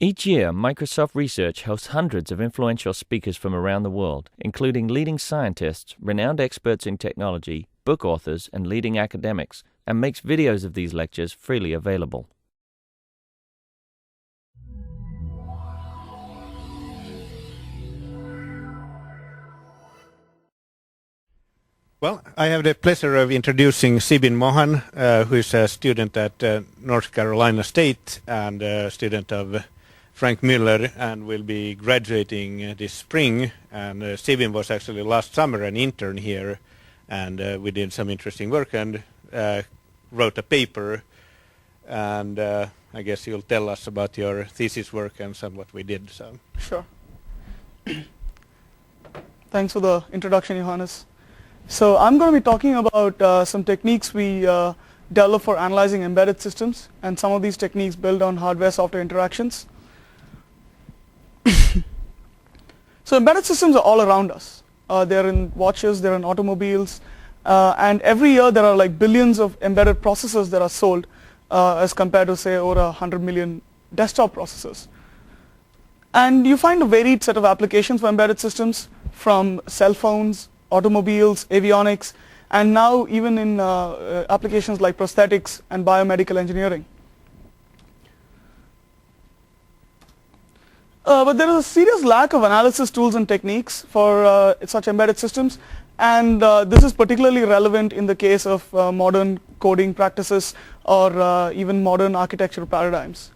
Each year, Microsoft Research hosts hundreds of influential speakers from around the world, including leading scientists, renowned experts in technology, book authors, and leading academics, and makes videos of these lectures freely available. Well, I have the pleasure of introducing Sibin Mohan, who is a student at North Carolina State and a student of Frank Miller, and will be graduating this spring. And Sibin was actually last summer an intern here, and we did some interesting work and wrote a paper. And I guess you'll tell us about your thesis work and some what we did. So. Sure. Thanks for the introduction, Johannes. So I'm going to be talking about some techniques we develop for analyzing embedded systems, and some of these techniques build on hardware-software interactions. So embedded systems are all around us. They're in watches, they're in automobiles, and every year there are like billions of embedded processors that are sold as compared to, say, over 100 million desktop processors. And you find a varied set of applications for embedded systems, from cell phones, automobiles, avionics, and now even in applications like prosthetics and biomedical engineering. But there is a serious lack of analysis tools and techniques for such embedded systems, and this is particularly relevant in the case of modern coding practices or even modern architecture paradigms.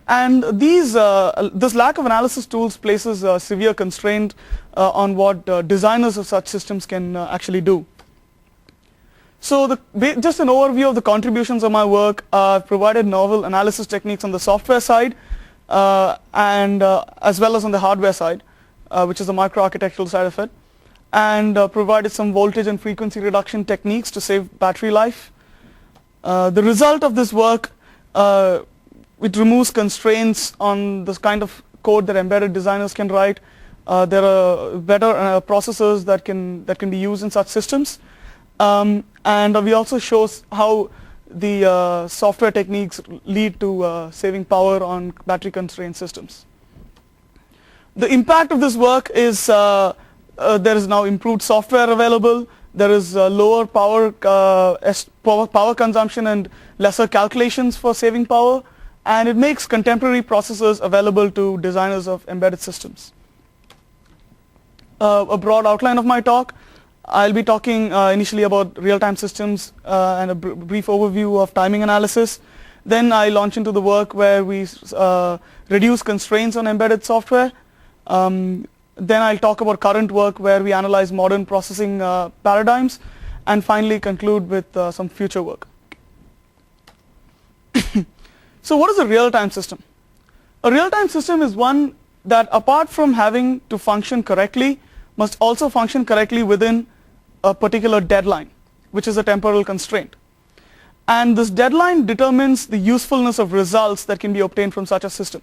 And this lack of analysis tools places a severe constraint on what designers of such systems can actually do. So just an overview of the contributions of my work. I've provided novel analysis techniques on the software side and as well as on the hardware side, which is the microarchitectural side of it, and provided some voltage and frequency reduction techniques to save battery life. The result of this work, it removes constraints on this kind of code that embedded designers can write. There are better processors that can be used in such systems, and we also show how the software techniques lead to saving power on battery constrained systems. The impact of this work is there is now improved software available. There is lower power consumption and lesser calculations for saving power. And it makes contemporary processors available to designers of embedded systems. A broad outline of my talk: I'll be talking initially about real-time systems and a brief overview of timing analysis. Then I launch into the work where we reduce constraints on embedded software. Then I'll talk about current work where we analyze modern processing paradigms, and finally conclude with some future work. So what is a real-time system? A real-time system is one that, apart from having to function correctly, must also function correctly within a particular deadline, which is a temporal constraint. And this deadline determines the usefulness of results that can be obtained from such a system.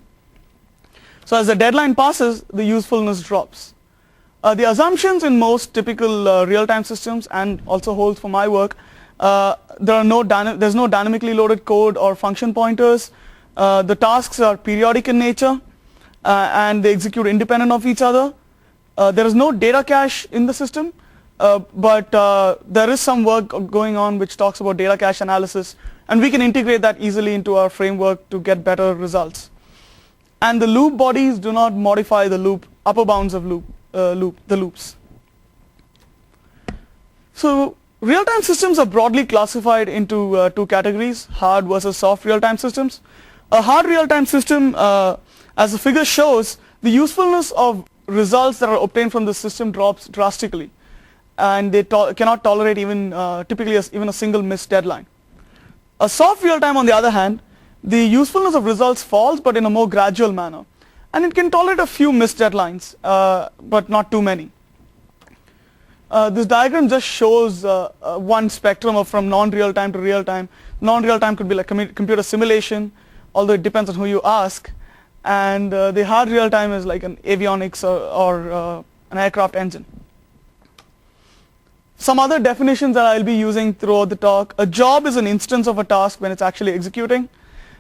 So as the deadline passes, the usefulness drops. The assumptions in most typical real-time systems, and also holds for my work, there's no dynamically loaded code or function pointers. The tasks are periodic in nature, and they execute independent of each other. There is no data cache in the system, but there is some work going on which talks about data cache analysis, and we can integrate that easily into our framework to get better results. And the loop bodies do not modify the upper bounds of the loops. So real-time systems are broadly classified into two categories: hard versus soft real-time systems. A hard real-time system, as the figure shows, the usefulness of results that are obtained from the system drops drastically, and they cannot tolerate even typically even a single missed deadline. A soft real-time, on the other hand, the usefulness of results falls, but in a more gradual manner, and it can tolerate a few missed deadlines, but not too many. This diagram just shows one spectrum from non-real-time to real-time. Non-real-time could be like computer simulation, although it depends on who you ask. And the hard real-time is like an avionics or an aircraft engine. Some other definitions that I'll be using throughout the talk: a job is an instance of a task when it's actually executing.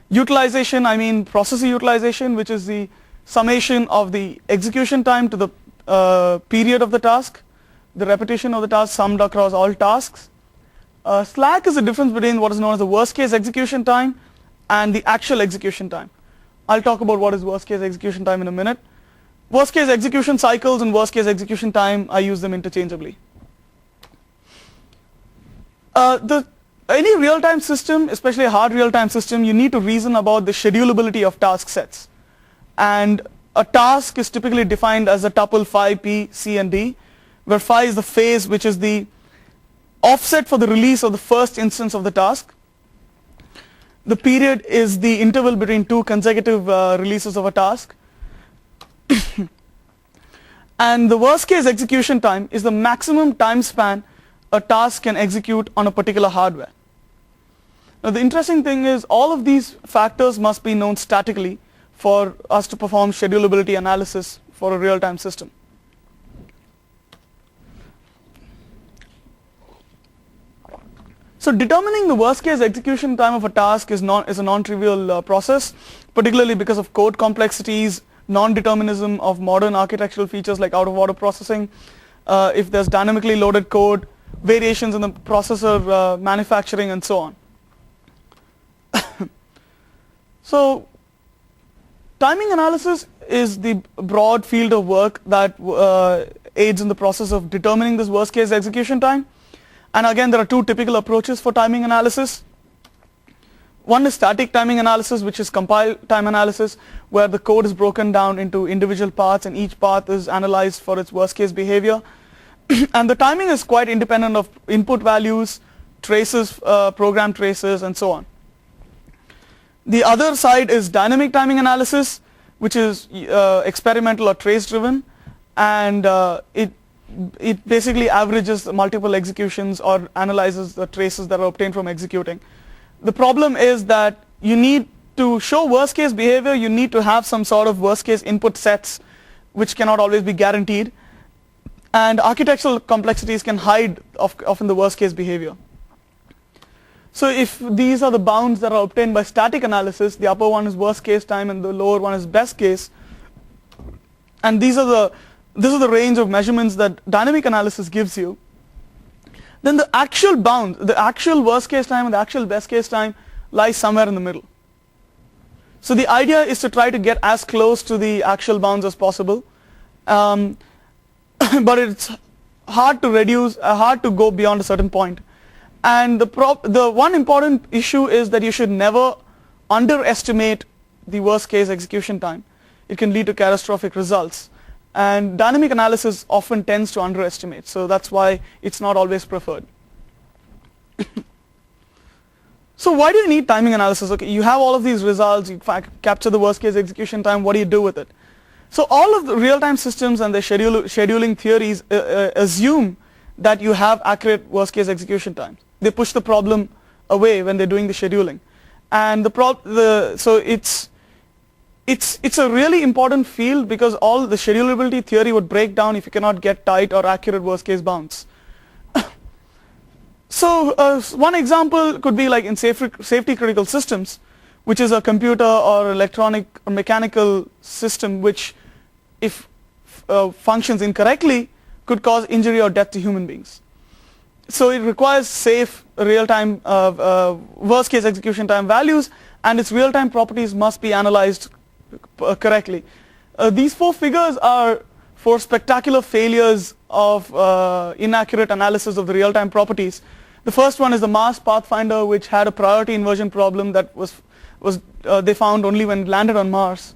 Utilization, I mean processor utilization, which is the summation of the execution time to the period of the task, the repetition of the task summed across all tasks. Slack is the difference between what is known as the worst case execution time and the actual execution time. I'll talk about what is worst case execution time in a minute. Worst case execution cycles and worst case execution time, I use them interchangeably. Any real-time system, especially a hard real-time system, you need to reason about the schedulability of task sets. And a task is typically defined as a tuple phi, p, c, and d, where phi is the phase, which is the offset for the release of the first instance of the task. The period is the interval between two consecutive releases of a task. And the worst case execution time is the maximum time span a task can execute on a particular hardware. Now the interesting thing is all of these factors must be known statically for us to perform schedulability analysis for a real-time system. So determining the worst case execution time of a task is a non-trivial process, particularly because of code complexities, non-determinism of modern architectural features like out-of-order processing, if there's dynamically loaded code, variations in the processor manufacturing, and so on. So timing analysis is the broad field of work that aids in the process of determining this worst case execution time. And again, there are two typical approaches for timing analysis. One is static timing analysis, which is compile time analysis, where the code is broken down into individual parts and each path is analyzed for its worst case behavior. And the timing is quite independent of input values, traces, program traces, and so on. The other side is dynamic timing analysis, which is experimental or trace driven, and it basically averages multiple executions or analyzes the traces that are obtained from executing. The problem is that you need to show worst case behavior, you need to have some sort of worst case input sets, which cannot always be guaranteed, and architectural complexities can hide often the worst case behavior. So if these are the bounds that are obtained by static analysis, the upper one is worst case time and the lower one is best case, and this is the range of measurements that dynamic analysis gives you, then the actual bound, the actual worst case time and the actual best case time lies somewhere in the middle. So the idea is to try to get as close to the actual bounds as possible, but it's hard to reduce, hard to go beyond a certain point. And the one important issue is that you should never underestimate the worst case execution time. It can lead to catastrophic results. And dynamic analysis often tends to underestimate, so that's why it's not always preferred. So why do you need timing analysis? Okay, you have all of these results, you capture the worst case execution time, what do you do with it? So all of the real-time systems and their scheduling theories assume that you have accurate worst case execution times. They push the problem away when they're doing the scheduling. And so it's a really important field because all the schedulability theory would break down if you cannot get tight or accurate worst case bounds. So one example could be like in safety critical systems, which is a computer or electronic or mechanical system which, if functions incorrectly, could cause injury or death to human beings. So it requires safe real-time worst case execution time values, and its real-time properties must be analyzed correctly. These four figures are for spectacular failures of inaccurate analysis of the real-time properties. The first one is the Mars Pathfinder, which had a priority inversion problem that they found only when it landed on Mars.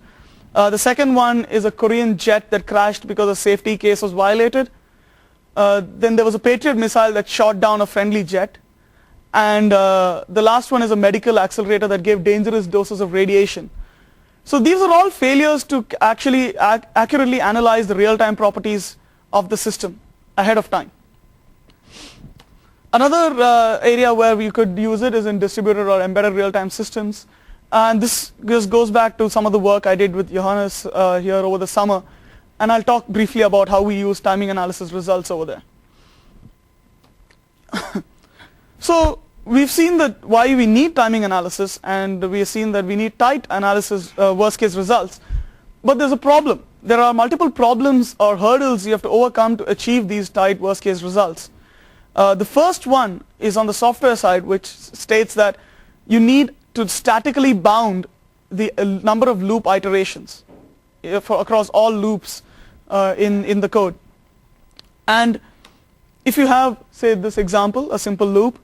The second one is a Korean jet that crashed because a safety case was violated. Then there was a Patriot missile that shot down a friendly jet. And the last one is a medical accelerator that gave dangerous doses of radiation. So these are all failures to actually accurately analyze the real-time properties of the system ahead of time. Another area where we could use it is in distributed or embedded real-time systems. And this goes back to some of the work I did with Johannes here over the summer. And I'll talk briefly about how we use timing analysis results over there. So we've seen that why we need timing analysis, and we have seen that we need tight analysis, worst case results. But there's a problem. There are multiple problems or hurdles you have to overcome to achieve these tight worst case results. The first one is on the software side, which states that you need to statically bound the number of loop iterations across all loops in the code. And if you have, say, this example, a simple loop,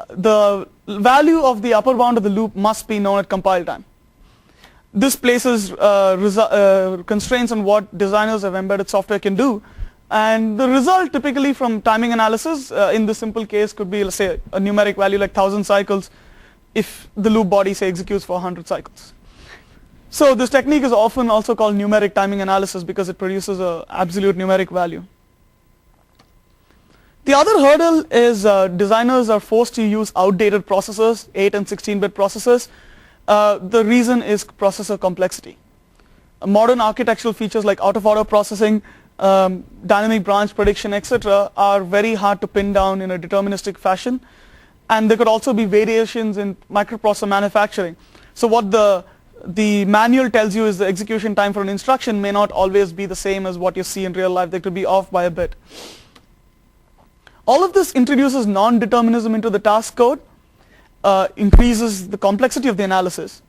the value of the upper bound of the loop must be known at compile time. This places constraints on what designers of embedded software can do, and the result typically from timing analysis in this simple case could be, let's say, a numeric value like 1,000 cycles if the loop body, say, executes for 100 cycles. So this technique is often also called numeric timing analysis because it produces an absolute numeric value. The other hurdle is designers are forced to use outdated processors, 8 and 16-bit processors. The reason is processor complexity. Modern architectural features like out-of-order processing, dynamic branch prediction, etc. are very hard to pin down in a deterministic fashion, and there could also be variations in microprocessor manufacturing. So what the manual tells you is the execution time for an instruction may not always be the same as what you see in real life. They could be off by a bit. All of this introduces non-determinism into the task code, increases the complexity of the analysis.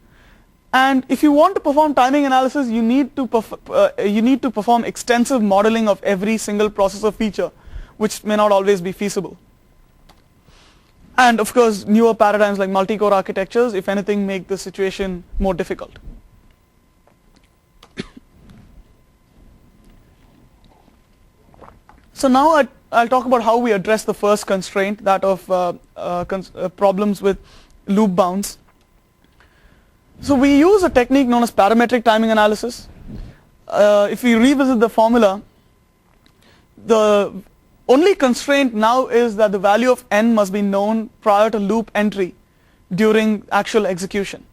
And if you want to perform timing analysis, you need to perform extensive modeling of every single processor feature, which may not always be feasible. And of course, newer paradigms like multi-core architectures, if anything, make the situation more difficult. So now I'll talk about how we address the first constraint, that of problems with loop bounds. So we use a technique known as parametric timing analysis. If we revisit the formula, the only constraint now is that the value of n must be known prior to loop entry during actual execution.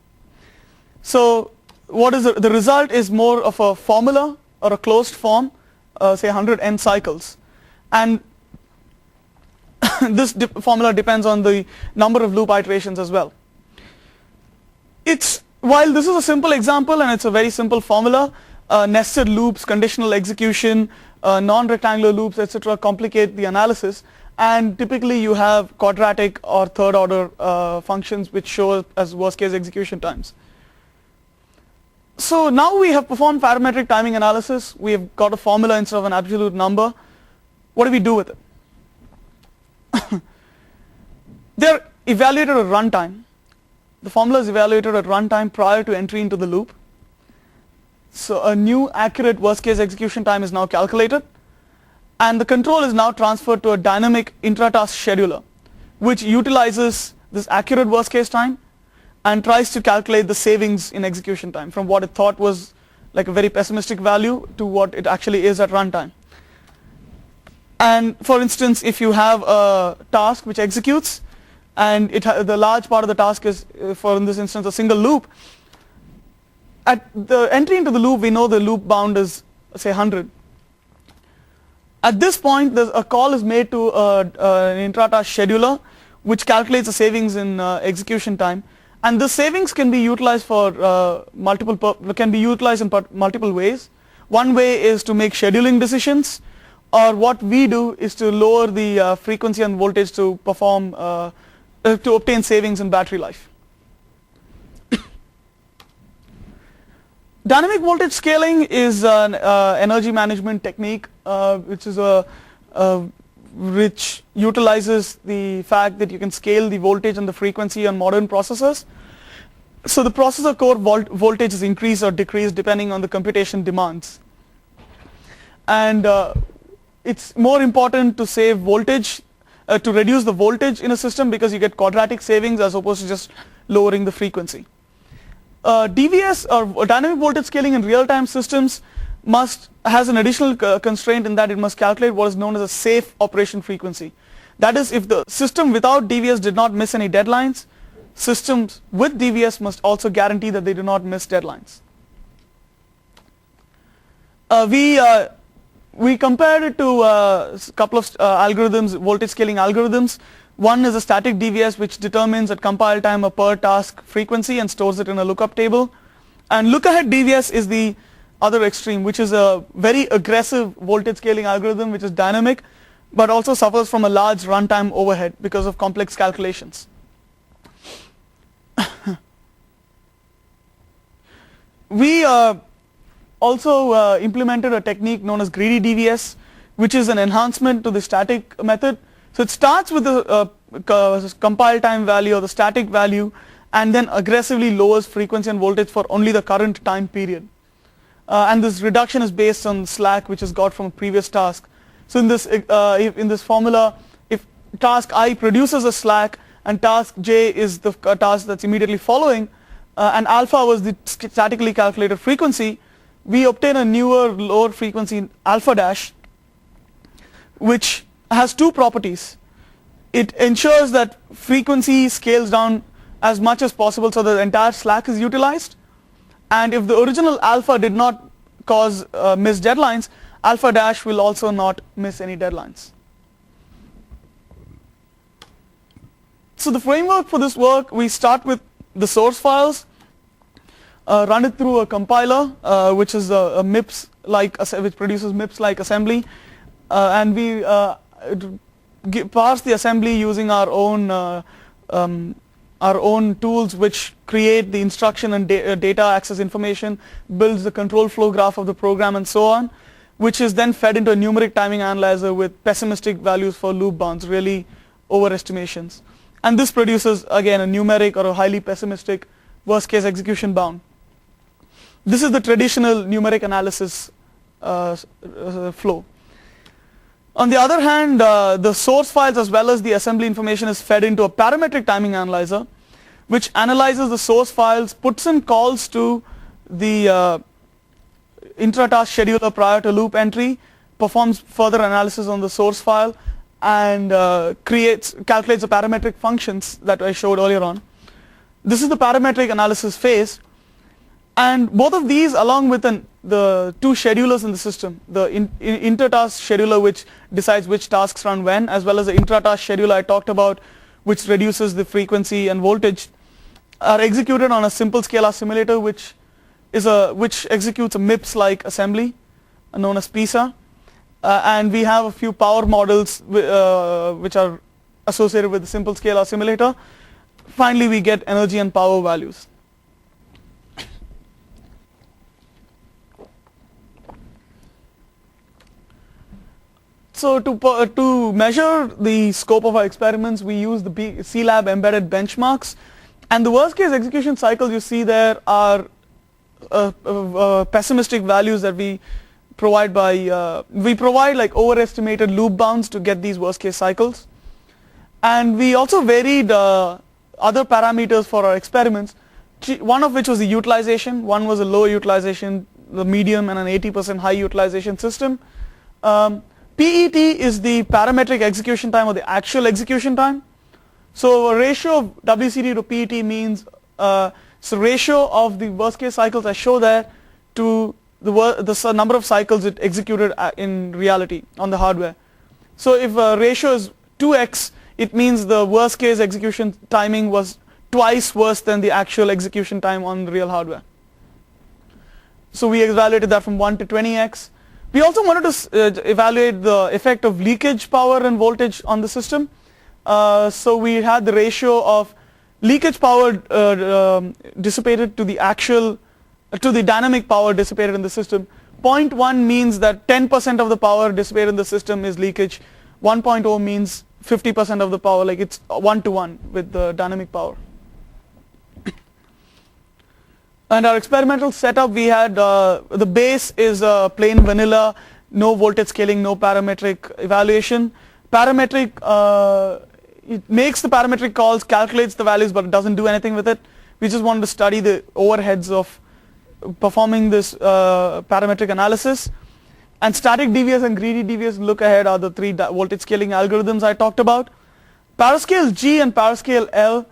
So what is the result is more of a formula or a closed form, say 100 n cycles. And this formula depends on the number of loop iterations as well. While this is a simple example and it's a very simple formula, nested loops, conditional execution, non-rectangular loops, etc. complicate the analysis, and typically you have quadratic or third order functions which show as worst case execution times. So now we have performed parametric timing analysis. We have got a formula instead of an absolute number. What do we do with it? They're evaluated at runtime. The formula is evaluated at runtime prior to entry into the loop. So a new accurate worst case execution time is now calculated, and the control is now transferred to a dynamic intra-task scheduler, which utilizes this accurate worst case time and tries to calculate the savings in execution time from what it thought was like a very pessimistic value to what it actually is at runtime. And for instance, if you have a task which executes, and the large part of the task is, for in this instance, a single loop, at the entry into the loop, we know the loop bound is, say, 100. At this point, a call is made to an intra-task scheduler, which calculates the savings in execution time, and the savings can be utilized for multiple ways. One way is to make scheduling decisions, or what we do is to lower the frequency and voltage to perform to obtain savings in battery life. Dynamic voltage scaling is an energy management technique which utilizes the fact that you can scale the voltage and the frequency on modern processors. So the processor core voltage is increased or decreased depending on the computation demands. And it's more important to save voltage, to reduce the voltage in a system, because you get quadratic savings as opposed to just lowering the frequency. DVS, or dynamic voltage scaling in real-time systems, has an additional constraint in that it must calculate what is known as a safe operation frequency. That is, if the system without DVS did not miss any deadlines, systems with DVS must also guarantee that they do not miss deadlines. We compared it to a couple of algorithms, voltage scaling algorithms. One is a static DVS, which determines at compile time a per task frequency and stores it in a lookup table. And look ahead DVS is the other extreme, which is a very aggressive voltage scaling algorithm which is dynamic but also suffers from a large runtime overhead because of complex calculations. We also implemented a technique known as greedy DVS, which is an enhancement to the static method. So it starts with the compile time value or the static value and then aggressively lowers frequency and voltage for only the current time period. And this reduction is based on slack which is got from a previous task. So in this formula, if task I produces a slack and task J is the task that's immediately following, and alpha was the statically calculated frequency, we obtain a newer lower frequency alpha dash, which has two properties. It ensures that frequency scales down as much as possible so that the entire slack is utilized. And if the original alpha did not cause missed deadlines, alpha dash will also not miss any deadlines. So the framework for this work, we start with the source files, run it through a compiler, which is a MIPS like which produces MIPS like assembly, and we parse the assembly using our own tools which create the instruction and data access information, builds the control flow graph of the program and so on, which is then fed into a numeric timing analyzer with pessimistic values for loop bounds, really overestimations. And this produces again a numeric or a highly pessimistic worst case execution bound. This is the traditional numeric analysis flow. On the other hand, the source files as well as the assembly information is fed into a parametric timing analyzer, which analyzes the source files, puts in calls to the intra-task scheduler prior to loop entry, performs further analysis on the source file, and calculates the parametric functions that I showed earlier on. This is the parametric analysis phase, and both of these, along with the two schedulers in the system, the inter-task scheduler which decides which tasks run when, as well as the intra-task scheduler I talked about, which reduces the frequency and voltage, are executed on a simple scalar simulator which executes a MIPS like assembly known as PISA, and we have a few power models which are associated with the simple scalar simulator. Finally, we get energy and power values. So to measure the scope of our experiments, we use the CLab embedded benchmarks, and the worst case execution cycles you see there are pessimistic values that we provide by we provide like overestimated loop bounds to get these worst case cycles, and we also varied other parameters for our experiments, one of which was the utilization. One was a low utilization, the medium, and an 80% high utilization system. PET is the parametric execution time or the actual execution time. So a ratio of WCET to PET means it's the ratio of the worst case cycles I show there to the number of cycles it executed in reality on the hardware. So if a ratio is 2x, it means the worst case execution timing was twice worse than the actual execution time on the real hardware. So we evaluated that from 1 to 20x. We also wanted to evaluate the effect of leakage power and voltage on the system. So we had the ratio of leakage power dissipated to the dynamic power dissipated in the system. 0.1 means that 10% of the power dissipated in the system is leakage. 1.0 means 50% of the power, like it's 1-to-1 with the dynamic power. And our experimental setup, we had the base is plain vanilla, no voltage scaling, no parametric evaluation. Parametric, it makes the parametric calls, calculates the values, but it doesn't do anything with it. We just wanted to study the overheads of performing this parametric analysis. And static DVS and greedy DVS look ahead are the three voltage scaling algorithms I talked about. ParaScale G and ParaScale L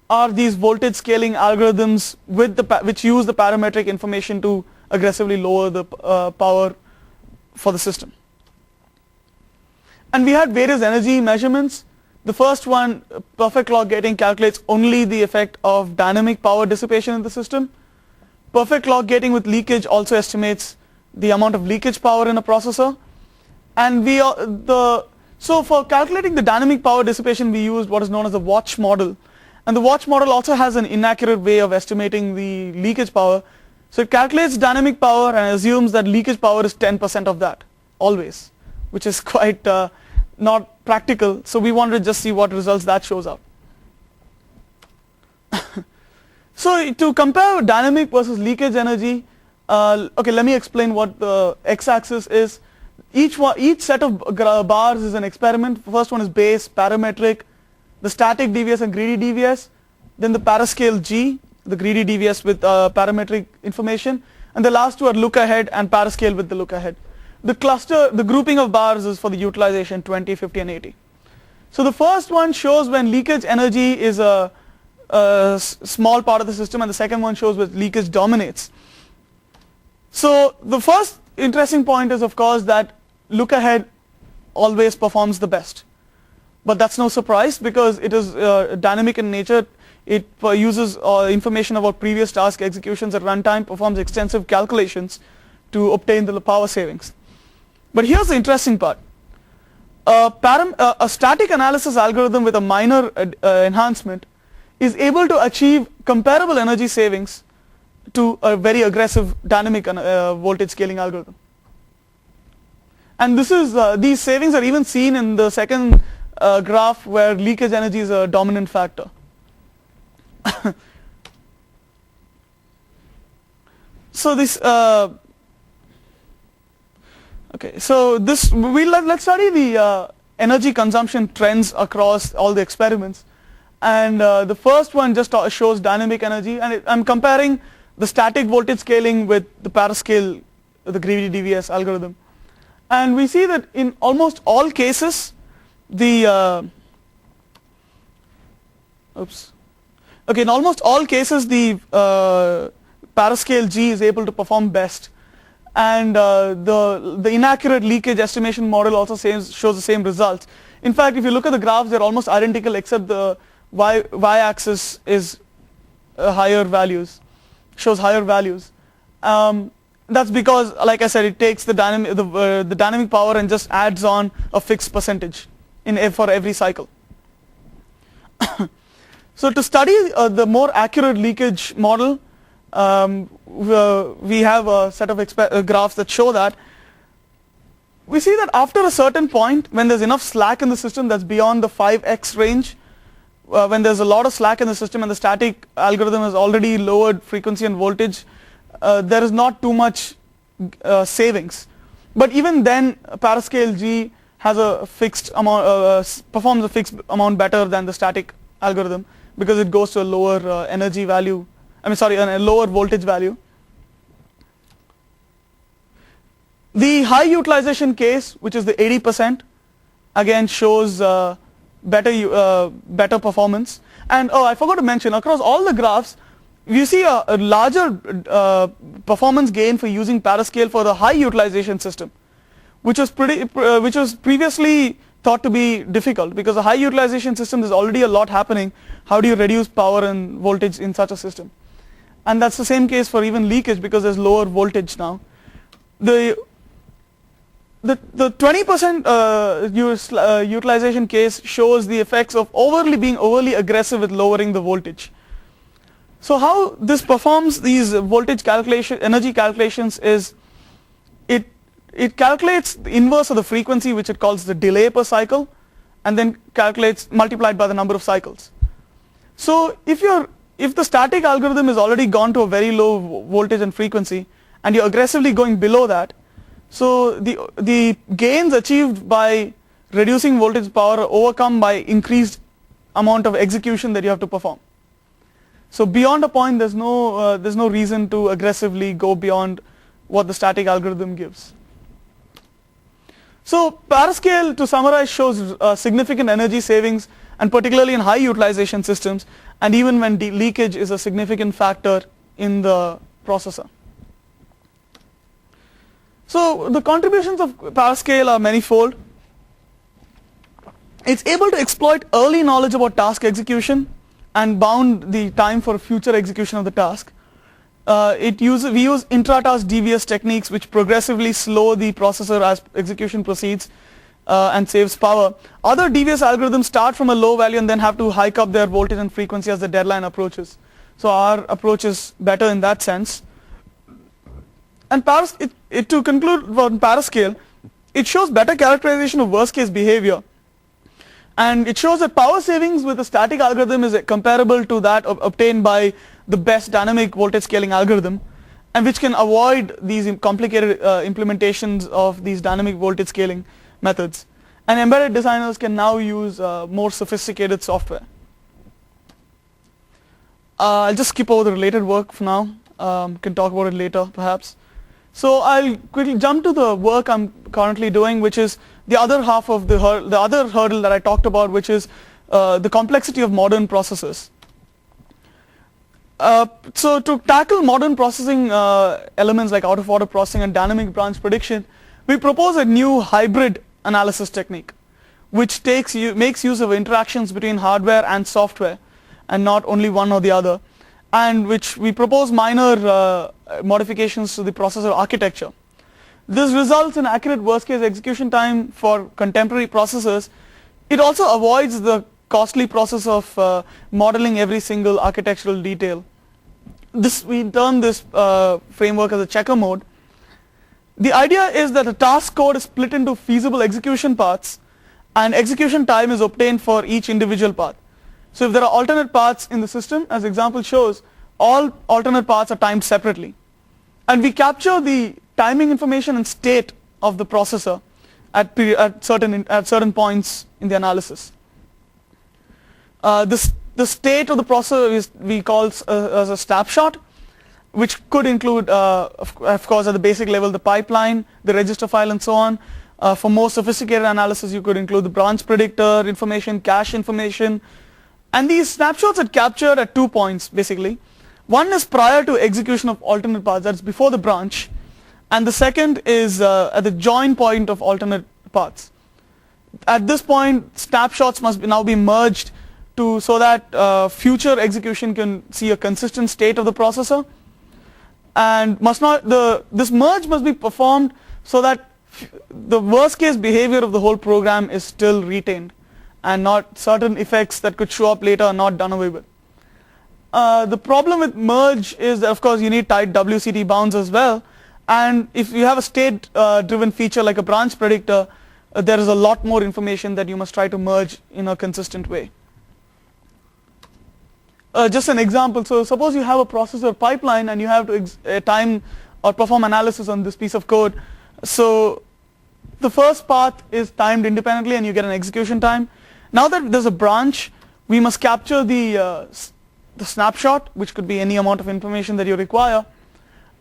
are these voltage scaling algorithms which use the parametric information to aggressively lower the power for the system. And we had various energy measurements. The first one, perfect clock gating, calculates only the effect of dynamic power dissipation in the system. Perfect clock gating with leakage also estimates the amount of leakage power in a processor. And so for calculating the dynamic power dissipation, we used what is known as the watch model. And the watch model also has an inaccurate way of estimating the leakage power. So it calculates dynamic power and assumes that leakage power is 10% of that, always, which is quite not practical. So we wanted to just see what results that shows up. So to compare dynamic versus leakage energy, okay, let me explain what the x-axis is. Each set of bars is an experiment. The first one is base, parametric, the static DVS and greedy DVS, then the ParaScale G, the greedy DVS with parametric information, and the last two are look ahead and ParaScale with the look ahead. The grouping of bars is for the utilization 20, 50 and 80. So the first one shows when leakage energy is a small part of the system, and the second one shows when leakage dominates. So the first interesting point is, of course, that look ahead always performs the best. But that's no surprise because it is dynamic in nature. It uses information about previous task executions at runtime, performs extensive calculations to obtain the power savings. But here's the interesting part. A static analysis algorithm with a minor enhancement is able to achieve comparable energy savings to a very aggressive dynamic voltage scaling algorithm. And these savings are even seen in the second graph where leakage energy is a dominant factor. So this okay, so this let's study the energy consumption trends across all the experiments. And the first one just shows dynamic energy, and I'm comparing the static voltage scaling with the ParaScale, the greedy DVS algorithm. And we see that in almost all cases, in almost all cases, the ParaScale G is able to perform best. And the inaccurate leakage estimation model also shows the same results. In fact, if you look at the graphs, they're almost identical except the y-axis is higher values, shows higher values. That's because, like I said, it takes the dynamic power and just adds on a fixed percentage for every cycle. So to study the more accurate leakage model, we have a set of graphs that show that. We see that after a certain point, when there's enough slack in the system that's beyond the 5x range, when there's a lot of slack in the system and the static algorithm has already lowered frequency and voltage, there is not too much savings. But even then, ParaScale G has a fixed amount, performs a fixed amount better than the static algorithm because it goes to a lower energy value. A lower voltage value. The high utilization case, which is the 80%, again shows better performance. And I forgot to mention, across all the graphs, you see a larger performance gain for using ParaScale for the high utilization system, which was previously thought to be difficult because a high utilization system there's already a lot happening. How do you reduce power and voltage in such a system? And that's the same case for even leakage because there's lower voltage now. The 20% utilization case shows the effects of being overly aggressive with lowering the voltage. So how this performs these energy calculations is it calculates the inverse of the frequency, which it calls the delay per cycle, and then calculates multiplied by the number of cycles. So if the static algorithm is already gone to a very low voltage and frequency, and you're aggressively going below that, so the gains achieved by reducing voltage power are overcome by increased amount of execution that you have to perform. So beyond a point, there's no reason to aggressively go beyond what the static algorithm gives. So ParaScale, to summarize, shows significant energy savings, and particularly in high utilization systems, and even when leakage is a significant factor in the processor. So the contributions of ParaScale are manifold. It's able to exploit early knowledge about task execution and bound the time for future execution of the task. We use intra-task DVS techniques which progressively slow the processor as execution proceeds and saves power. Other DVS algorithms start from a low value and then have to hike up their voltage and frequency as the deadline approaches. So our approach is better in that sense. And to conclude on ParaScale, it shows better characterization of worst case behavior. And it shows that power savings with a static algorithm is comparable to that obtained by the best dynamic voltage scaling algorithm, and which can avoid these complicated implementations of these dynamic voltage scaling methods. And embedded designers can now use more sophisticated software. I'll just skip over the related work for now. Can talk about it later perhaps. So I'll quickly jump to the work I'm currently doing, which is the other half of the other hurdle that I talked about, which is the complexity of modern processors. So to tackle modern processing elements like out-of-order processing and dynamic branch prediction, we propose a new hybrid analysis technique, which makes use of interactions between hardware and software, and not only one or the other, and which we propose minor modifications to the processor architecture. This results in accurate worst-case execution time for contemporary processors. It also avoids the costly process of modeling every single architectural detail. We term this framework as a checker mode. The idea is that the task code is split into feasible execution paths, and execution time is obtained for each individual path. So if there are alternate paths in the system, as the example shows, all alternate paths are timed separately. And we capture the timing information and state of the processor at certain points in the analysis. The state of the processor we call as a snapshot, which could include, of course, at the basic level, the pipeline, the register file, and so on. For more sophisticated analysis, you could include the branch predictor information, cache information. And these snapshots are captured at 2 points, basically. One is prior to execution of alternate paths, that's before the branch. And the second is at the join point of alternate paths. At this point, snapshots must now be merged so that future execution can see a consistent state of the processor. And this merge must be performed so that the worst case behavior of the whole program is still retained, and not certain effects that could show up later are not done away with. The problem with merge is that, of course, you need tight WCET bounds as well. And if you have a state-driven feature like a branch predictor, there is a lot more information that you must try to merge in a consistent way. Just an example, so suppose you have a processor pipeline and you have to time or perform analysis on this piece of code. So the first path is timed independently and you get an execution time. Now that there's a branch, we must capture the snapshot, which could be any amount of information that you require,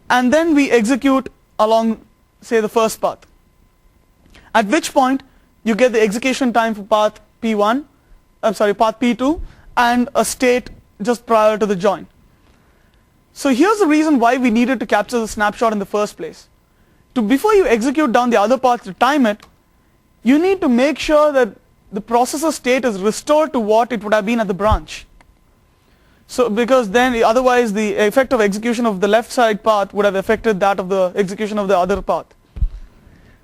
and then we execute along, say, the first path. At which point you get the execution time for path path P2, and a state just prior to the join. So here's the reason why we needed to capture the snapshot in the first place. Before you execute down the other path to time it, you need to make sure that the processor state is restored to what it would have been at the branch. So because then otherwise the effect of execution of the left side path would have affected that of the execution of the other path.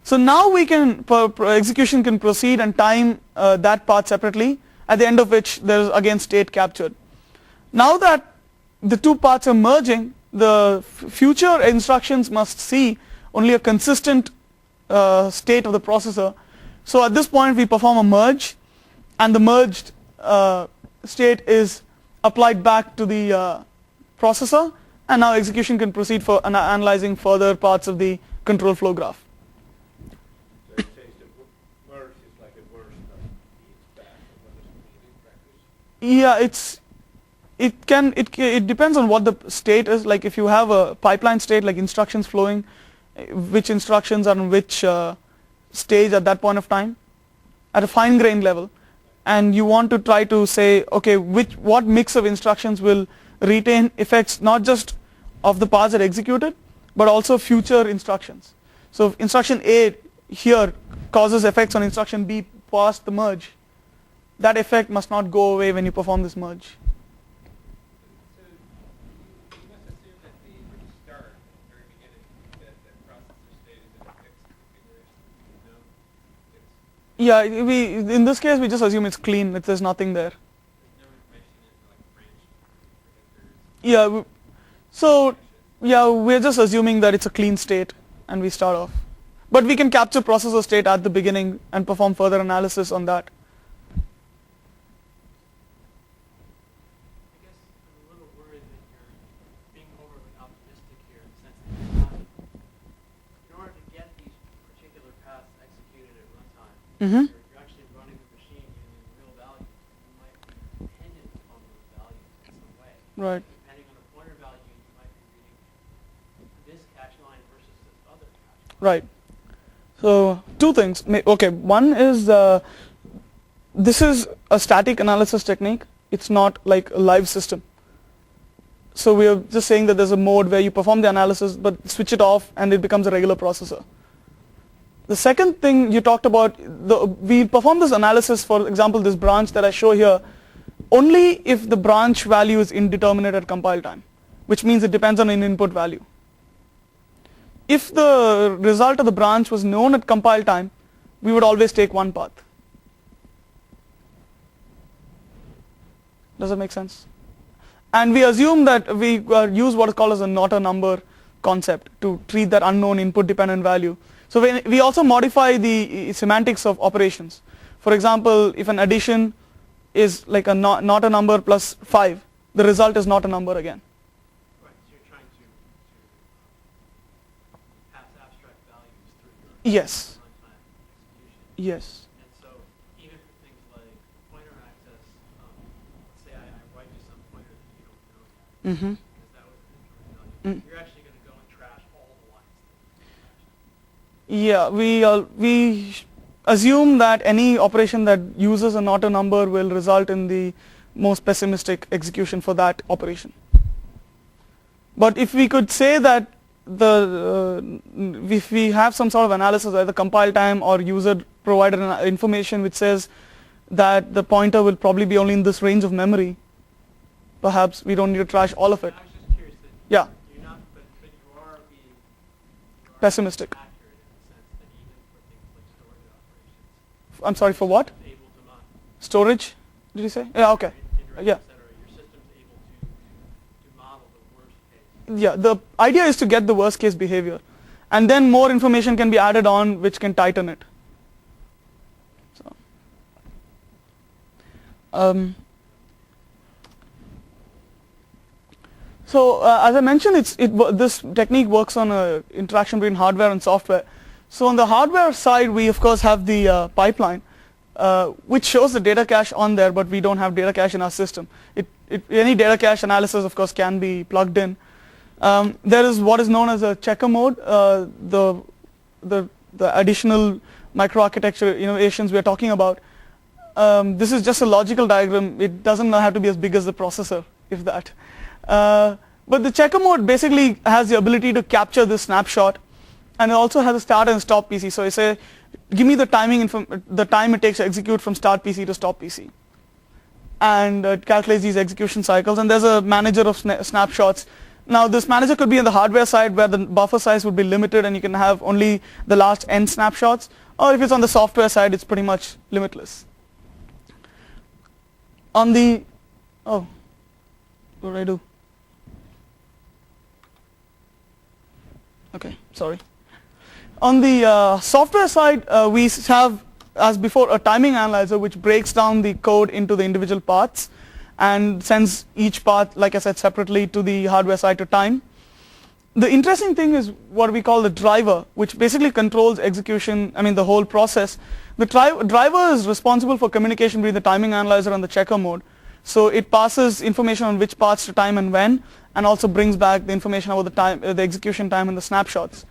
So now execution can proceed and time that path separately, at the end of which there is again state captured. Now that the two paths are merging, the future instructions must see only a consistent state of the processor. So at this point we perform a merge, and the merged state is applied back to the processor, and now execution can proceed for analyzing further parts of the control flow graph. So it says the merge is like a version of each path. What does it mean in practice? Yeah, it depends on what the state is. Like if you have a pipeline state, like instructions flowing, which instructions are on which stage at that point of time, at a fine-grained level, and you want to try to say, okay, what mix of instructions will retain effects not just of the paths that executed, but also future instructions. So if instruction A here causes effects on instruction B past the merge, that effect must not go away when you perform this merge. So you must assume that when you start at the very beginning, that processor state is in a fixed configuration. No? Yeah, in this case we just assume it's clean, there's nothing there. There's no information in like branch predictors. Yeah, so yeah, we're just assuming that it's a clean state and we start off. But we can capture processor state at the beginning and perform further analysis on that. I guess I'm a little worried that you're being overly optimistic here in the sense that you're not, in order to get these particular paths executed at runtime, Mm-hmm. you're actually running the machine using real values. You might be dependent upon those values in some way. Right. Depending on a pointer value, you might be reading this cache line versus this other cache line. Right. So two things. Okay, one is this is a static analysis technique. It's not like a live system. So we are just saying that there's a mode where you perform the analysis but switch it off and it becomes a regular processor. The second thing you talked about, we perform this analysis, for example, this branch that I show here, only if the branch value is indeterminate at compile time, which means it depends on an input value. If the result of the branch was known at compile time, we would always take one path. Does that make sense? And we assume that we use what is called as a not a number concept to treat that unknown input dependent value. So we also modify the semantics of operations. For example, if an addition is like a not a number plus 5, the result is not a number again. Right, so you're trying to pass abstract values through your Yes. runtime execution. Yes. And so even for things like pointer access, let's say I write you some pointer that you don't know yet, Mm-hmm. because that was an incorrect value. Mm. You're actually going to go and trash all the lines that Yeah, we assume that any operation that uses a not a number will result in the most pessimistic execution for that operation. But if we could say that if we have some sort of analysis, either compile time or user provided information which says that the pointer will probably be only in this range of memory, perhaps we don't need to trash all of it. I was just curious that Yeah, you're not, but you are being pessimistic. accurate in the sense that even for things like storage operations, I'm sorry, for what? able to model. Storage, did you say? Yeah, okay. Indirect, Yeah. et cetera, your system's able to model the worst case. Yeah, the idea is to get the worst case behavior, and then more information can be added on which can tighten it. So as I mentioned, this technique works on an interaction between hardware and software. So on the hardware side, we of course have the pipeline, which shows the data cache on there, but we don't have data cache in our system. Any data cache analysis, of course, can be plugged in. There is what is known as a checker mode, the additional microarchitecture innovations we are talking about. This is just a logical diagram. It doesn't have to be as big as the processor, if that. But the checker mode basically has the ability to capture this snapshot, and it also has a start and stop PC. So I say, give me the time it takes to execute from start PC to stop PC, and it calculates these execution cycles. And there's a manager of snapshots. Now this manager could be on the hardware side where the buffer size would be limited and you can have only the last n snapshots, or if it's on the software side, it's pretty much limitless. On the, what do I do? Okay, sorry. On the software side, we have, as before, a timing analyzer which breaks down the code into the individual paths and sends each path, like I said, separately to the hardware side to time. The interesting thing is what we call the driver, which basically controls execution, the whole process. The driver is responsible for communication between the timing analyzer and the checker mode. So it passes information on which paths to time and when, and also brings back the information about the time, the execution time and the snapshots.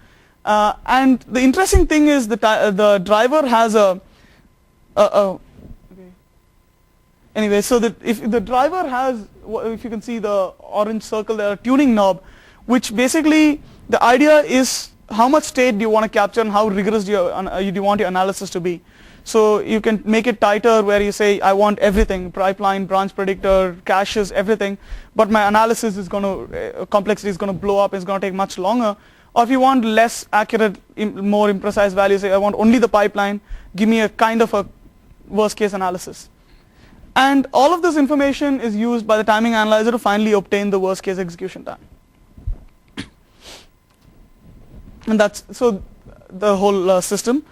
And the interesting thing is the driver has anyway, so that if the driver has, if you can see the orange circle there, a tuning knob, which basically the idea is how much state do you want to capture and how rigorous do you want your analysis to be. So you can make it tighter where you say, I want everything, pipeline, branch predictor, caches, everything, but my analysis is going to, complexity is going to blow up, it's going to take much longer. Or if you want less accurate, more imprecise values, say I want only the pipeline, give me a kind of a worst case analysis. And all of this information is used by the timing analyzer to finally obtain the worst case execution time. And that's so the whole system.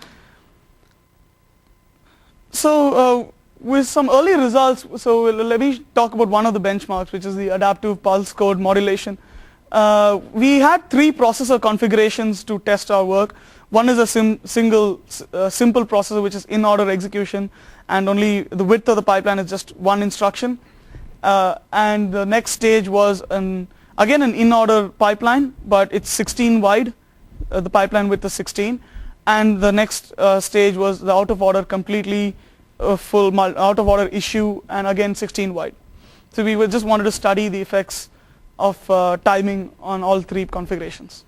So with some early results, so let me talk about one of the benchmarks, which is the adaptive pulse code modulation. We had 3 processor configurations to test our work. One is a simple processor, which is in-order execution, and only the width of the pipeline is just 1 instruction. And the next stage was, again, an in-order pipeline, but it's 16 wide. The pipeline width is 16. And the next stage was the out-of-order, completely full out-of-order issue, and again 16 wide. So we just wanted to study the effects of timing on all 3 configurations.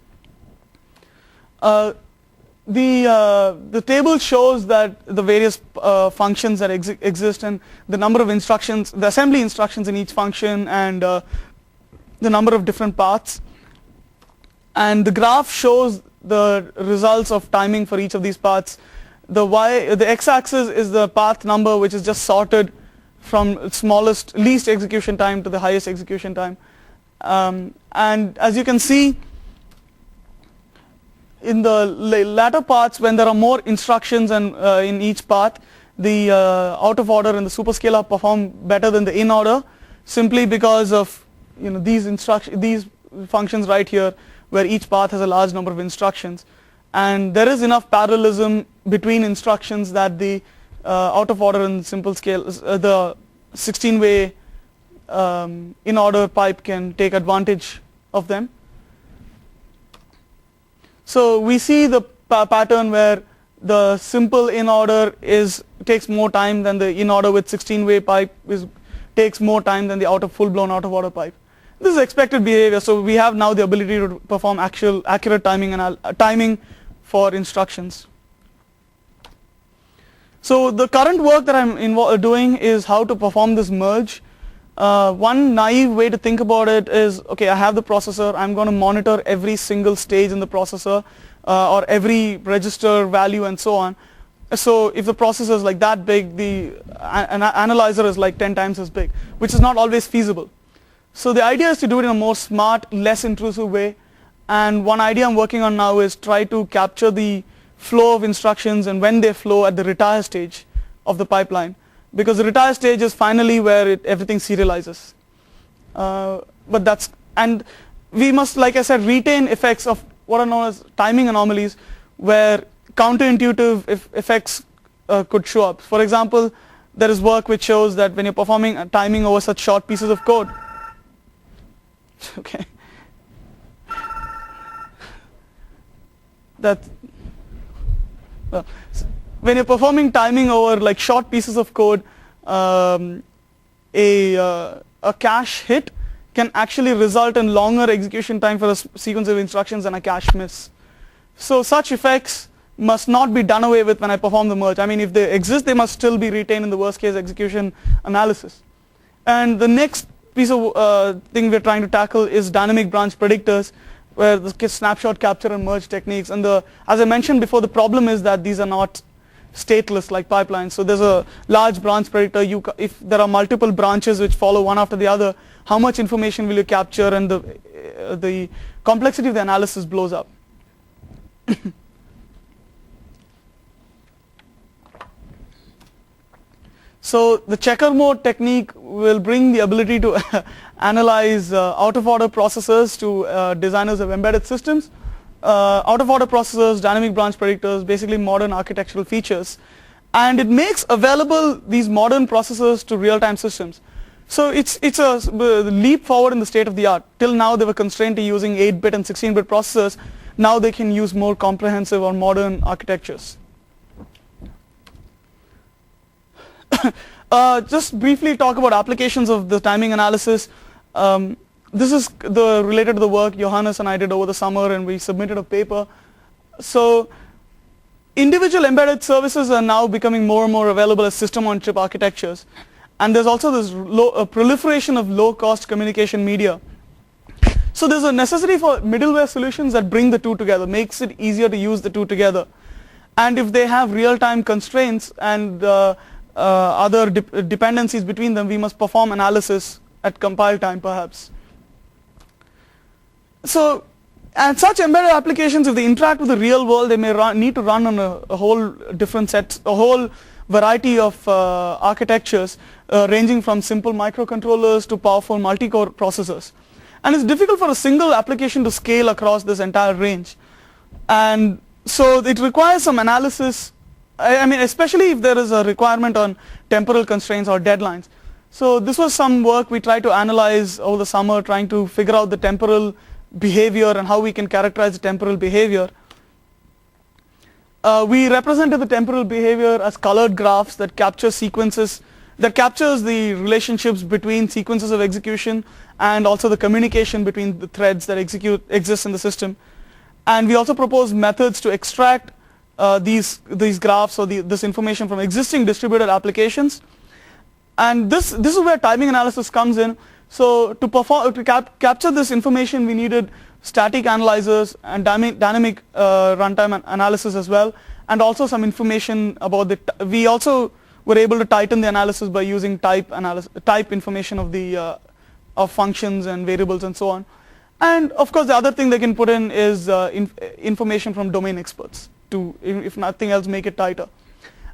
The table shows that the various functions that exist and the number of instructions, the assembly instructions in each function, and the number of different paths. And the graph shows the results of timing for each of these paths. The x-axis is the path number, which is just sorted from smallest, least execution time to the highest execution time. And as you can see, in the latter paths, when there are more instructions and in each path, the out of order and the superscalar perform better than the in order, simply because of these functions right here, where each path has a large number of instructions, and there is enough parallelism between instructions that the out of order and simple scale, the 16-way in order pipe can take advantage of them. So we see the pattern where the simple in order takes more time than the in order with 16-way pipe takes more time than the full-blown out of order pipe. This is expected behavior, so we have now the ability to perform accurate timing for instructions. So the current work that I'm doing is how to perform this merge. One naive way to think about it is, okay, I have the processor, I'm going to monitor every single stage in the processor or every register value and so on. So if the processor is like that big, the analyzer is like 10 times as big, which is not always feasible. So the idea is to do it in a more smart, less intrusive way. And one idea I'm working on now is try to capture the flow of instructions and when they flow at the retire stage of the pipeline. Because the retire stage is finally where everything serializes. And we must, like I said, retain effects of what are known as timing anomalies, where counterintuitive effects could show up. For example, there is work which shows that when you're performing timing over such short pieces of code, okay, when you're performing timing over like short pieces of code, a cache hit can actually result in longer execution time for a sequence of instructions than a cache miss. So such effects must not be done away with when I perform the merge. I mean, if they exist, they must still be retained in the worst case execution analysis. And the next piece of thing we're trying to tackle is dynamic branch predictors, where the snapshot capture and merge techniques. And as I mentioned before, the problem is that these are not stateless like pipelines. So there's a large branch predictor. If there are multiple branches which follow one after the other, how much information will you capture, and the complexity of the analysis blows up. So the checker mode technique will bring the ability to analyze out-of-order processors to designers of embedded systems. Out-of-order processors, dynamic branch predictors, basically modern architectural features. And it makes available these modern processors to real-time systems. So it's a leap forward in the state of the art. Till now they were constrained to using 8-bit and 16-bit processors. Now they can use more comprehensive or modern architectures. Just briefly talk about applications of the timing analysis. This is related to the work Johannes and I did over the summer, and we submitted a paper. So individual embedded services are now becoming more and more available as system-on-chip architectures. And there's also this proliferation of low-cost communication media. So there's a necessity for middleware solutions that bring the two together, makes it easier to use the two together. And if they have real-time constraints and other dependencies between them, we must perform analysis at compile time perhaps. So, and such embedded applications, if they interact with the real world, they may need to run on a whole different set, a whole variety of architectures ranging from simple microcontrollers to powerful multi-core processors. And it's difficult for a single application to scale across this entire range. And so it requires some analysis, I mean, especially if there is a requirement on temporal constraints or deadlines. So this was some work we tried to analyze over the summer, trying to figure out the temporal behavior and how we can characterize the temporal behavior. We represented the temporal behavior as colored graphs that capture sequences, that captures the relationships between sequences of execution and also the communication between the threads that exist in the system. And we also proposed methods to extract these graphs or this information from existing distributed applications. And this is where timing analysis comes in. So to capture this information, we needed static analyzers and dynamic runtime analysis as well, and also some information about we also were able to tighten the analysis by using type information of the of functions and variables and so on. And of course, the other thing they can put in is information from domain experts to, if nothing else, make it tighter.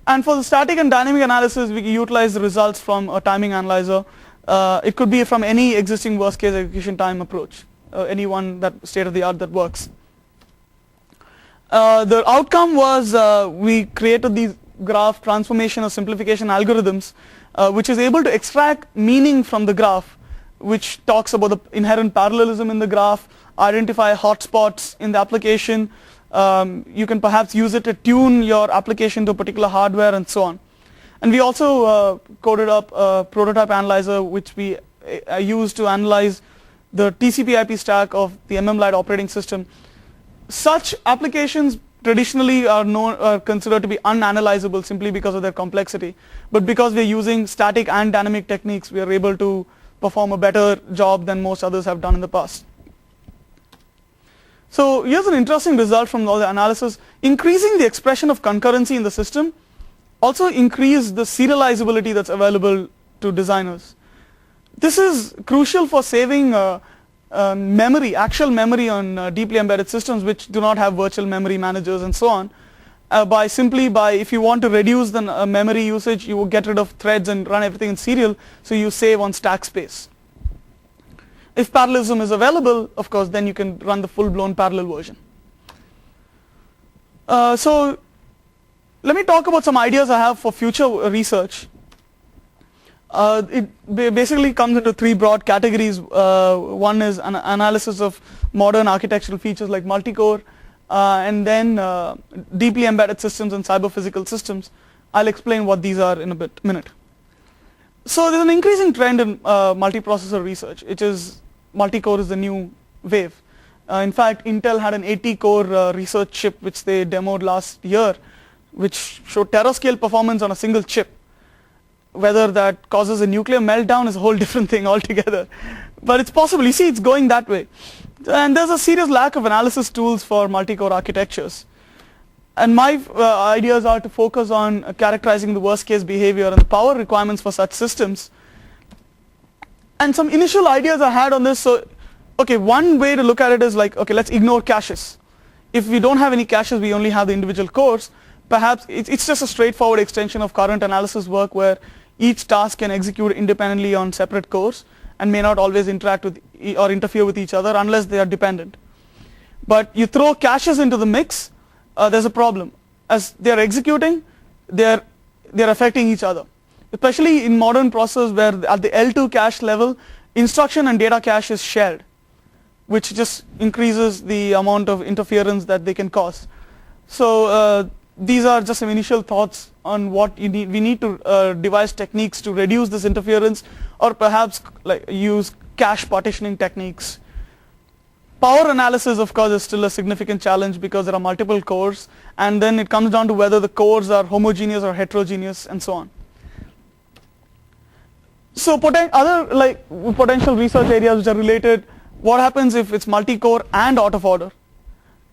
And for the static and dynamic analysis, we utilize the results from a timing analyzer. It could be from any existing worst case execution time approach, any one that state of the art that works. The outcome was we created these graph transformation or simplification algorithms, which is able to extract meaning from the graph, which talks about the inherent parallelism in the graph, identify hotspots in the application. You can perhaps use it to tune your application to a particular hardware and so on. And we also coded up a prototype analyzer, which we used to analyze the TCP/IP stack of the MM-Lite operating system. Such applications traditionally are considered to be unanalyzable simply because of their complexity. But because we're using static and dynamic techniques, we are able to perform a better job than most others have done in the past. So here's an interesting result from all the analysis. Increasing the expression of concurrency in the system also increase the serializability that's available to designers. This is crucial for saving memory, actual memory on deeply embedded systems which do not have virtual memory managers and so on. If you want to reduce the memory usage, you will get rid of threads and run everything in serial, so you save on stack space. If parallelism is available, of course, then you can run the full-blown parallel version. So let me talk about some ideas I have for future research. It basically comes into three broad categories. One is an analysis of modern architectural features like multi-core, and then deeply embedded systems and cyber-physical systems. I'll explain what these are in a minute. So there's an increasing trend in multiprocessor research, which is multi-core is the new wave. In fact, Intel had an 80-core research chip which they demoed last year, which showed terascale performance on a single chip. Whether that causes a nuclear meltdown is a whole different thing altogether. But it's possible. You see, it's going that way. And there's a serious lack of analysis tools for multi-core architectures. And my ideas are to focus on characterizing the worst case behavior and the power requirements for such systems. And some initial ideas I had on this. So, okay, one way to look at it is like, okay, let's ignore caches. If we don't have any caches, we only have the individual cores. Perhaps it's just a straightforward extension of current analysis work where each task can execute independently on separate cores and may not always interact with or interfere with each other unless they are dependent. But you throw caches into the mix, there's a problem. As they are executing, they're affecting each other. Especially in modern processors where at the L2 cache level, instruction and data cache is shared, which just increases the amount of interference that they can cause. So these are just some initial thoughts on what you need. We need to devise techniques to reduce this interference, or perhaps like use cache partitioning techniques. Power analysis, of course, is still a significant challenge because there are multiple cores, and then it comes down to whether the cores are homogeneous or heterogeneous, and so on. So other potential research areas which are related, what happens if it's multi-core and out of order?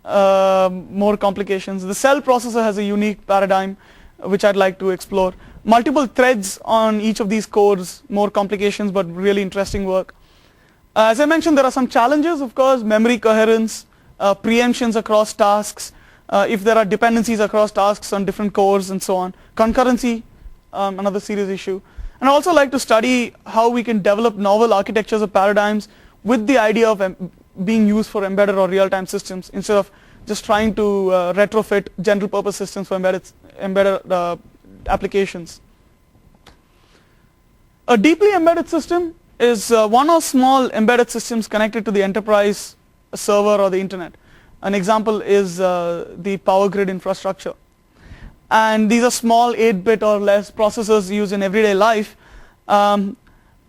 More complications. The cell processor has a unique paradigm which I'd like to explore. Multiple threads on each of these cores, more complications but really interesting work. As I mentioned, there are some challenges, of course, memory coherence, preemptions across tasks, if there are dependencies across tasks on different cores and so on. Concurrency, another serious issue. And I also like to study how we can develop novel architectures or paradigms with the idea of being used for embedded or real-time systems instead of just trying to retrofit general purpose systems for embedded applications. A deeply embedded system is one or small embedded systems connected to the enterprise server or the internet. An example is the power grid infrastructure. And these are small 8-bit or less processors used in everyday life. I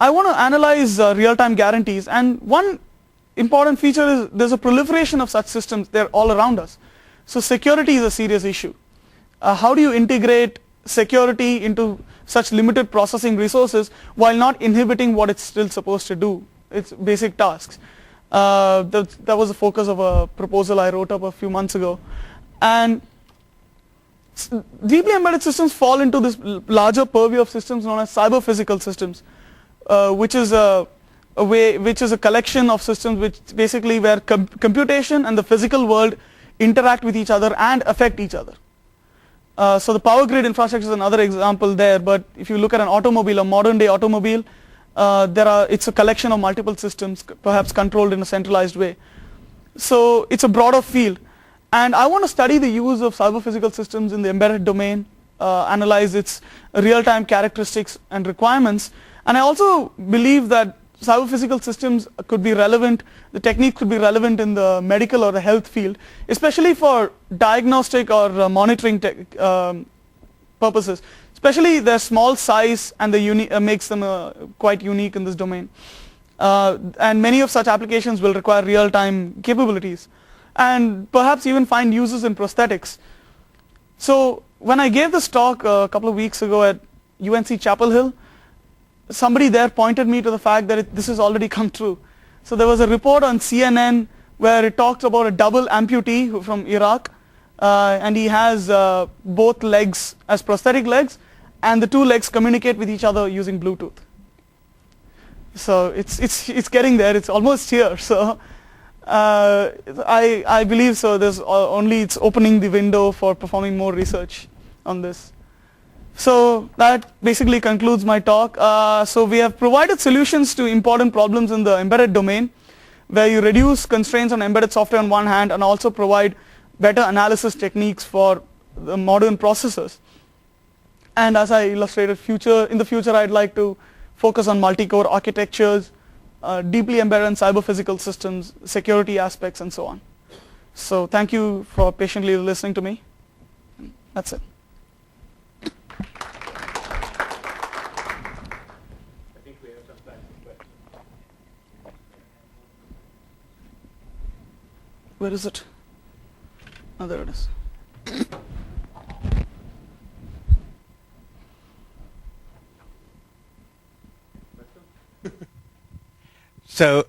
want to analyze real-time guarantees, and one important feature is there's a proliferation of such systems. They're all around us. So security is a serious issue. How do you integrate security into such limited processing resources while not inhibiting what it's still supposed to do? It's basic tasks. That was the focus of a proposal I wrote up a few months ago. And deeply embedded systems fall into this larger purview of systems known as cyber-physical systems, which is a collection of systems which basically where computation and the physical world interact with each other and affect each other. So the power grid infrastructure is another example there, but if you look at an automobile, a modern day automobile, it's a collection of multiple systems, perhaps controlled in a centralized way. So it's a broader field. And I want to study the use of cyber-physical systems in the embedded domain, analyze its real-time characteristics and requirements. And I also believe that cyber-physical systems could be relevant, the technique could be relevant in the medical or the health field, especially for diagnostic or monitoring purposes. Especially their small size and the makes them quite unique in this domain. And many of such applications will require real-time capabilities, and perhaps even find uses in prosthetics. So when I gave this talk a couple of weeks ago at UNC Chapel Hill, somebody there pointed me to the fact that this has already come true. So there was a report on CNN where it talks about a double amputee from Iraq, and he has both legs as prosthetic legs, and the two legs communicate with each other using Bluetooth. So it's getting there. It's almost here. So I believe so. There's it's opening the window for performing more research on this. So that basically concludes my talk. So we have provided solutions to important problems in the embedded domain, where you reduce constraints on embedded software on one hand and also provide better analysis techniques for the modern processors. And as I illustrated, in the future I'd like to focus on multi-core architectures, deeply embedded and cyber-physical systems, security aspects, and so on. So thank you for patiently listening to me. That's it. I think we have some time for questions. Where is it? Oh, there it is. So,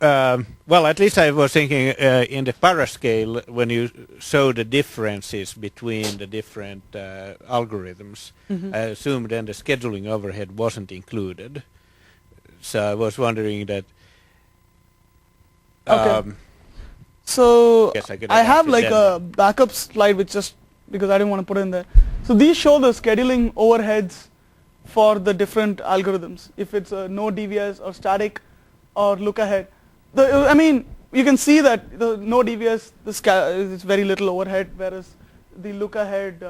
well, at least I was thinking in the ParaScale, when you show the differences between the different algorithms, I assume then the scheduling overhead wasn't included. So I was wondering that... Okay. So I have like then. a backup slide, which just because I didn't want to put it in there. So these show the scheduling overheads for the different algorithms. If it's a no DVS or static or look ahead. I mean, you can see that the no DVS, it's very little overhead, whereas the look ahead,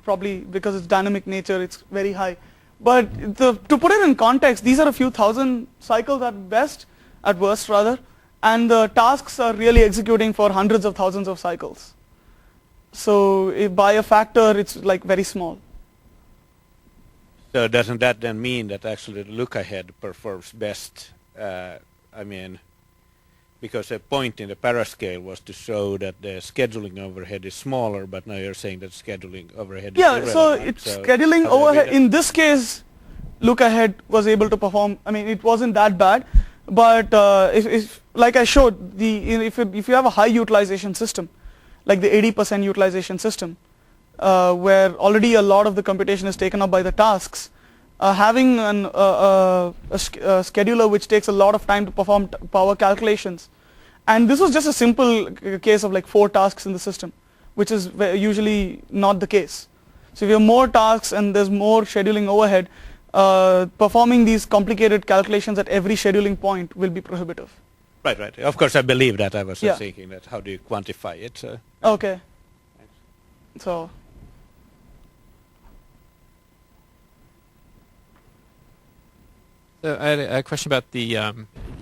probably because it's dynamic nature, it's very high. But to put it in context, these are a few thousand cycles at worst rather, and the tasks are really executing for hundreds of thousands of cycles. So by a factor, it's like very small. So doesn't that then mean that actually the look ahead performs best? I mean, Because a point in the ParaScale was to show that the scheduling overhead is smaller, but now you're saying that scheduling overhead is irrelevant. So it's scheduling overhead. In this case, look ahead was able to perform. I mean, it wasn't that bad, but if like I showed, if you have a high utilization system, like the 80% utilization system, where already a lot of the computation is taken up by the tasks, having a scheduler which takes a lot of time to perform power calculations, and this was just a simple case of like 4 tasks in the system, which is usually not the case. So if you have more tasks and there's more scheduling overhead, performing these complicated calculations at every scheduling point will be prohibitive. Right, right. Of course, I believe that. I was just thinking that how do you quantify it? Okay. So. I had a question about the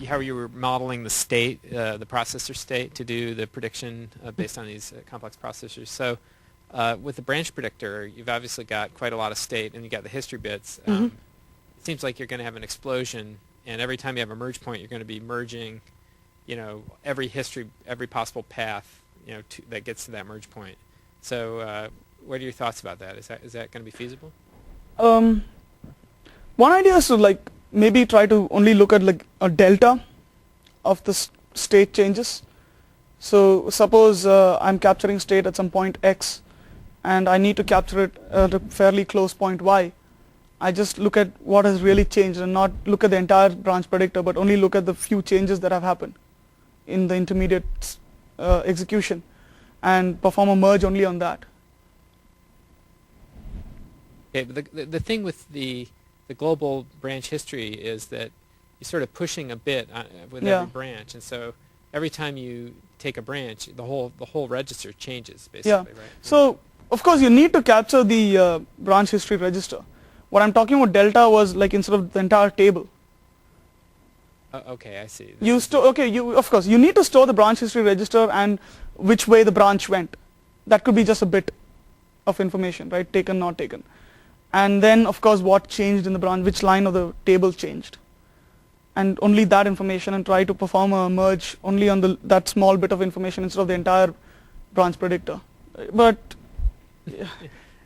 how you were modeling the state, the processor state, to do the prediction based on these complex processors. So with the branch predictor, you've obviously got quite a lot of state, and you got the history bits. It seems like you're going to have an explosion, and every time you have a merge point, you're going to be merging, every possible path, that gets to that merge point. So what are your thoughts about that? Is that going to be feasible? One idea is to maybe try to only look at like a delta of the state changes. So suppose I'm capturing state at some point X and I need to capture it at a fairly close point Y. I just look at what has really changed and not look at the entire branch predictor, but only look at the few changes that have happened in the intermediate execution and perform a merge only on that. Okay, but the thing with the global branch history is that you're sort of pushing a bit with every branch, and so every time you take a branch, the whole register changes basically, right? So of course you need to capture the branch history register. What I'm talking about delta was like instead of the entire table. Okay, I see. Of course you need to store the branch history register and which way the branch went. That could be just a bit of information, right? Taken, not taken. And then of course what changed in the branch, which line of the table changed. And only that information, and try to perform a merge only on that small bit of information instead of the entire branch predictor. But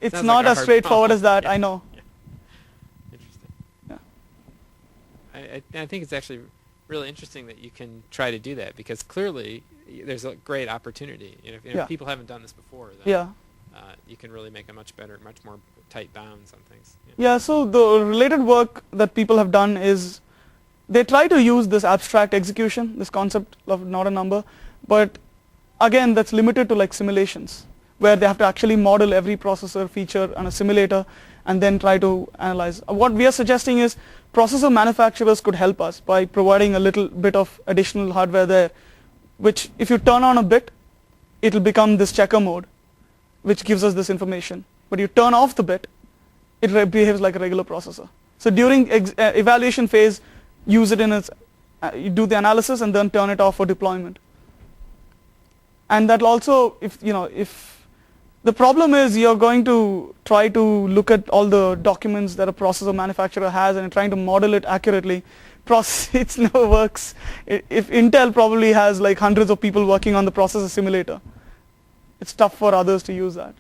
it's not as straightforward as that, I know. Interesting. Yeah. I think it's actually really interesting that you can try to do that, because clearly there's a great opportunity. If people haven't done this before, then you can really make a much more tight bounds on things. So the related work that people have done is they try to use this abstract execution, this concept of not a number, but again that's limited to like simulations where they have to actually model every processor feature on a simulator and then try to analyze. What we are suggesting is processor manufacturers could help us by providing a little bit of additional hardware there, which if you turn on a bit, it will become this checker mode, which gives us this information. But you turn off the bit, it behaves like a regular processor. So during evaluation phase, use it you do the analysis and then turn it off for deployment. And that'll also, if the problem is you're going to try to look at all the documents that a processor manufacturer has and trying to model it accurately, it never works. If Intel probably has like hundreds of people working on the processor simulator, it's tough for others to use that.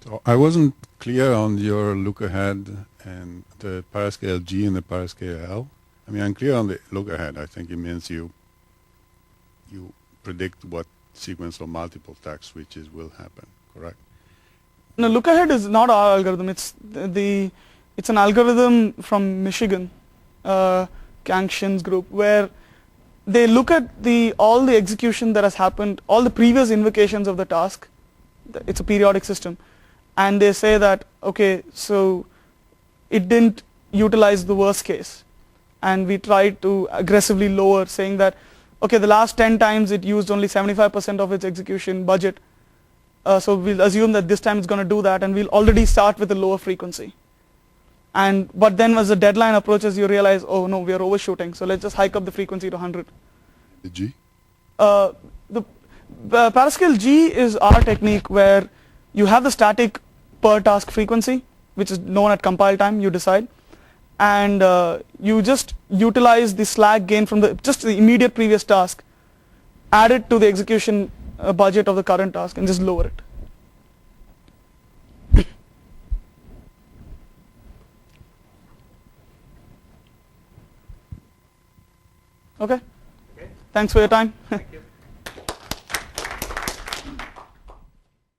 So I wasn't clear on your look ahead and the ParaScale G and the ParaScale L. I mean, I'm clear on the look ahead. I think it means you predict what sequence of multiple stack switches will happen, correct? No, look ahead is not our algorithm. It's an algorithm from Michigan, Kang-Shin's group, where they look at all the execution that has happened, all the previous invocations of the task. It's a periodic system, and they say that okay, so it didn't utilize the worst case, and we tried to aggressively lower, saying that okay, the last 10 times it used only 75% of its execution budget, so we'll assume that this time it's going to do that, and we'll already start with a lower frequency. But then as the deadline approaches, you realize, oh no, we are overshooting, so let's just hike up the frequency to 100. The G? The ParaScale G is our technique where you have the static per task frequency, which is known at compile time, you decide. And you just utilize the slack gain from just the immediate previous task, add it to the execution budget of the current task, and just lower it. Okay? Thanks for your time. Thank you.